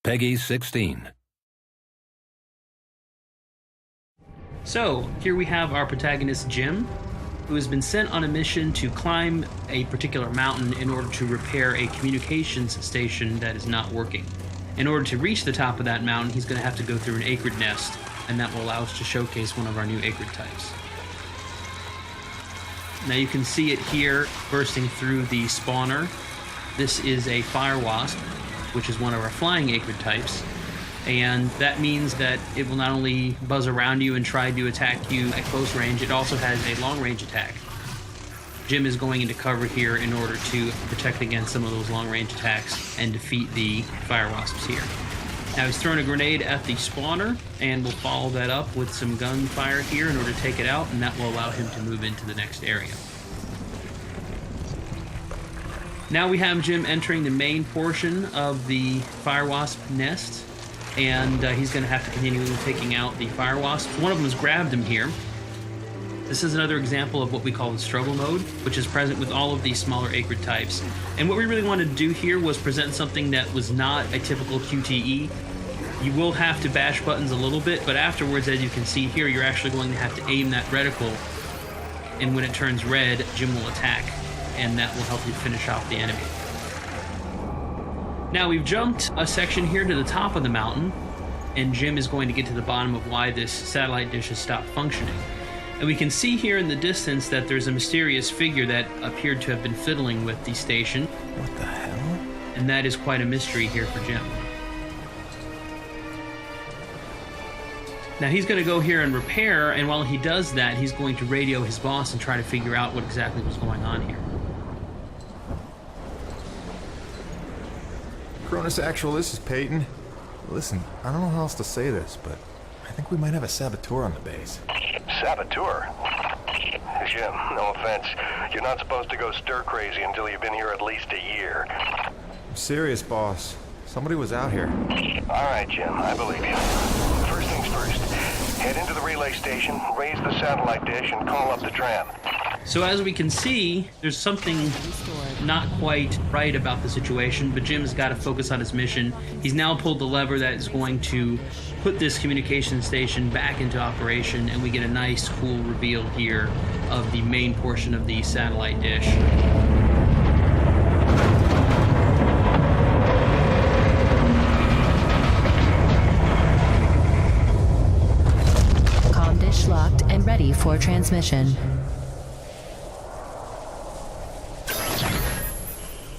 Peggy 16. So, here we have our protagonist Jim, who has been sent on a mission to climb a particular mountain in order to repair a communications station that is not working. In order to reach the top of that mountain, he's going to have to go through an acrid nest, and that will allow us to showcase one of our new acrid types. Now you can see it here bursting through the spawner. This is a fire wasp, which is one of our flying acrid types. And that means that it will not only buzz around you and try to attack you at close range, it also has a long-range attack. Jim is going into cover here in order to protect against some of those long-range attacks and defeat the fire wasps here. Now he's throwing a grenade at the spawner, and we'll follow that up with some gunfire here in order to take it out, and that will allow him to move into the next area. Now we have Jim entering the main portion of the fire wasp nest, and he's going to have to continue taking out the fire wasps. One of them has grabbed him here. This is another example of what we call the struggle mode, which is present with all of these smaller acrid types. And what we really wanted to do here was present something that was not a typical QTE. You will have to bash buttons a little bit, but afterwards, as you can see here, you're actually going to have to aim that reticle, and when it turns red, Jim will attack, and that will help you finish off the enemy. Now we've jumped a section here to the top of the mountain, and Jim is going to get to the bottom of why this satellite dish has stopped functioning. And we can see here in the distance that there's a mysterious figure that appeared to have been fiddling with the station. What the hell? And that is quite a mystery here for Jim. Now he's going to go here and repair, and while he does that, he's going to radio his boss and try to figure out what exactly was going on here. Cronus Actual, this is Peyton. Listen, I don't know how else to say this, but I think we might have a saboteur on the base. Saboteur? Jim, no offense. You're not supposed to go stir-crazy until you've been here at least a year. I'm serious, boss. Somebody was out here. All right, Jim, I believe you. First things first, head into the relay station, raise the satellite dish, and call up the tram. So as we can see, there's something not quite right about the situation, but Jim's got to focus on his mission. He's now pulled the lever that is going to put this communication station back into operation, and we get a nice, cool reveal here of the main portion of the satellite dish. Comm dish locked and ready for transmission.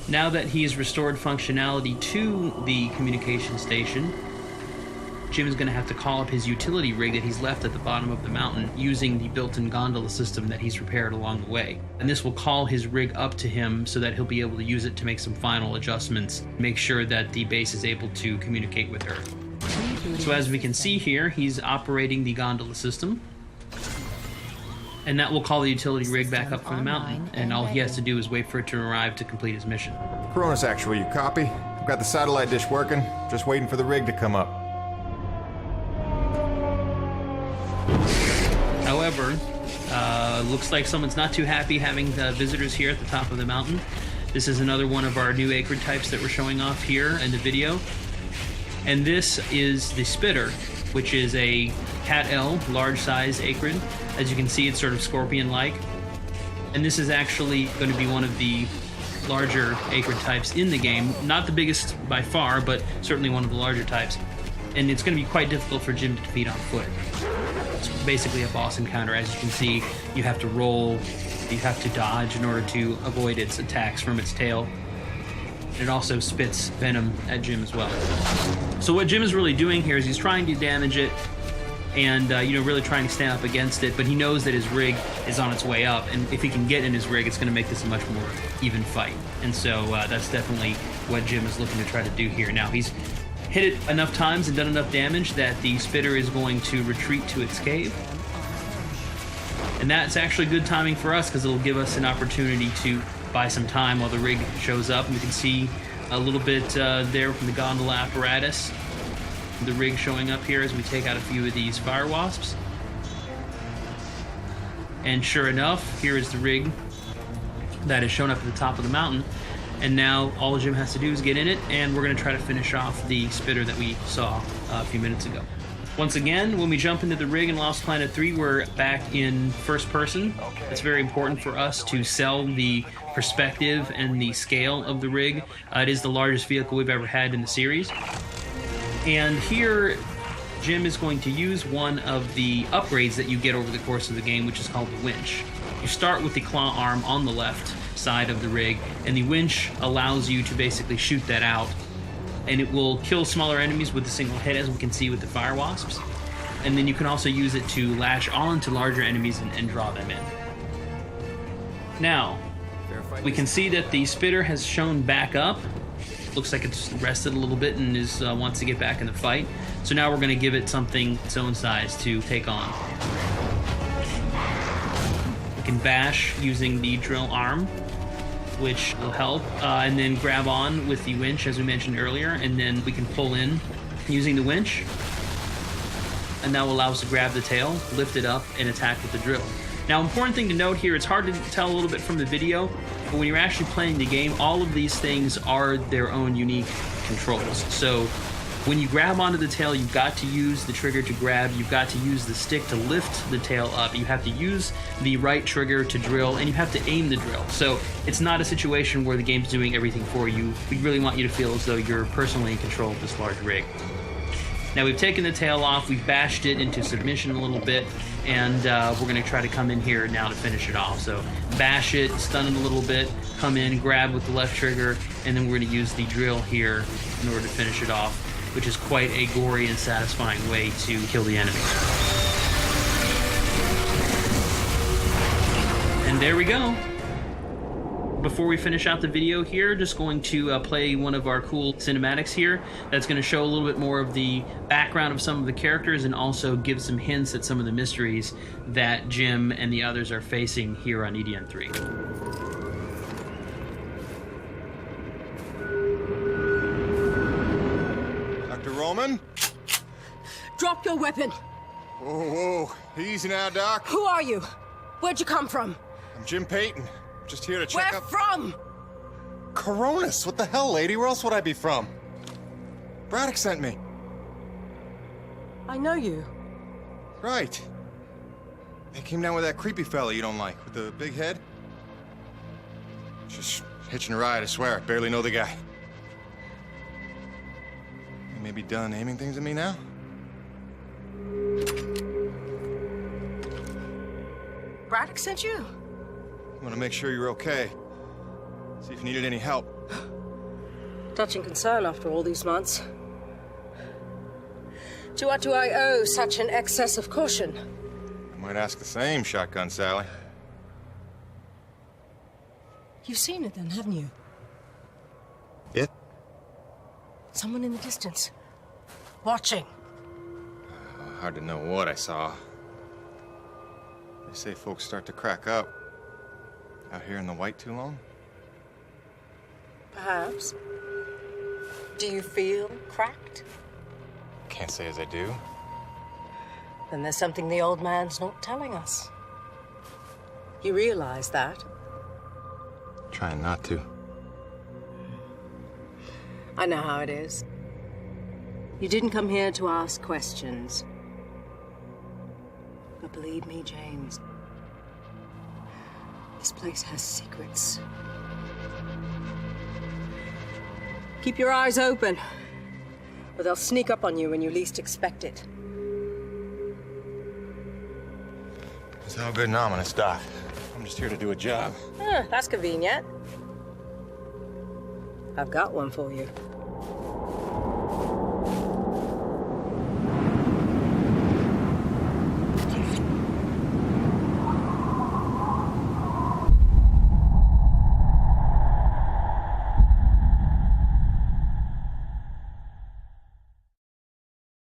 Now that he's restored functionality to the communication station, Jim is going to have to call up his utility rig that he's left at the bottom of the mountain using the built-in gondola system that he's repaired along the way. And this will call his rig up to him so that he'll be able to use it to make some final adjustments, make sure that the base is able to communicate with her. So as we can see here, he's operating the gondola system. And that will call the utility rig back up from the mountain, and all he has to do is wait for it to arrive to complete his mission. Cronus Actual, you copy? I've got the satellite dish working, just waiting for the rig to come up. However, looks like someone's not too happy having the visitors here at the top of the mountain. This is another one of our new acrid types that we're showing off here in the video. And this is the spitter, which is a Cat L, large size acrid. As you can see, it's sort of scorpion-like. And this is actually going to be one of the larger acrid types in the game. Not the biggest by far, but certainly one of the larger types. And it's going to be quite difficult for Jim to defeat on foot. It's basically a boss encounter. As you can see, you have to roll, you have to dodge in order to avoid its attacks from its tail. It also spits venom at Jim as well. So what Jim is really doing here is he's trying to damage it and really trying to stand up against it, but he knows that his rig is on its way up, and if he can get in his rig, it's going to make this a much more even fight. And so that's definitely what Jim is looking to try to do here. Now, he's hit it enough times and done enough damage that the spitter is going to retreat to its cave. And that's actually good timing for us because it'll give us an opportunity to buy some time while the rig shows up. And we can see a little bit there from the gondola apparatus, the rig showing up here as we take out a few of these fire wasps. And sure enough, here is the rig that has shown up at the top of the mountain. And now all Jim has to do is get in it, and we're going to try to finish off the spitter that we saw a few minutes ago. Once again, when we jump into the rig in Lost Planet 3, we're back in first person. It's very important for us to sell the perspective and the scale of the rig. It is the largest vehicle we've ever had in the series. And here, Jim is going to use one of the upgrades that you get over the course of the game, which is called the winch. You start with the claw arm on the left side of the rig, and the winch allows you to basically shoot that out, and it will kill smaller enemies with a single hit, as we can see with the fire wasps. And then you can also use it to lash on to larger enemies and draw them in. Now, we can see that the spitter has shown back up. Looks like it's rested a little bit and wants to get back in the fight. So now we're going to give it something its own size to take on. We can bash using the drill arm, which will help, and then grab on with the winch, as we mentioned earlier, and then we can pull in using the winch, and that will allow us to grab the tail, lift it up, and attack with the drill. Now, important thing to note here, it's hard to tell a little bit from the video, but when you're actually playing the game, all of these things are their own unique controls. So when you grab onto the tail, you've got to use the trigger to grab, you've got to use the stick to lift the tail up, you have to use the right trigger to drill, and you have to aim the drill. So it's not a situation where the game's doing everything for you. We really want you to feel as though you're personally in control of this large rig. Now we've taken the tail off, we've bashed it into submission a little bit, and we're going to try to come in here now to finish it off. So bash it, stun it a little bit, come in, grab with the left trigger, and then we're going to use the drill here in order to finish it off, which is quite a gory and satisfying way to kill the enemy. And there we go. Before we finish out the video here, just going to play one of our cool cinematics here that's going to show a little bit more of the background of some of the characters and also give some hints at some of the mysteries that Jim and the others are facing here on EDN 3. Dr. Roman? Drop your weapon. Whoa, easy now, Doc. Who are you? Where'd you come from? I'm Jim Payton. Just here to check Where up... from? Coronis! What the hell, lady? Where else would I be from? Braddock sent me. I know you. Right. They came down with that creepy fella you don't like, with the big head. Just hitching a ride, I swear. I barely know the guy. You may be done aiming things at me now? Braddock sent you? I want to make sure you're okay. See if you needed any help. Touching concern after all these months. To what do I owe such an excess of caution? I might ask the same, Shotgun Sally. You've seen it then, haven't you? It? Someone in the distance. Watching. Hard to know what I saw. They say folks start to crack up. Out here in the white too long? Perhaps. Do you feel cracked? Can't say as I do. Then there's something the old man's not telling us. You realize that? Trying not to. I know how it is. You didn't come here to ask questions. But believe me, James, this place has secrets. Keep your eyes open, or they'll sneak up on you when you least expect it. It's all good and ominous, Doc. I'm just here to do a job. That's convenient. I've got one for you.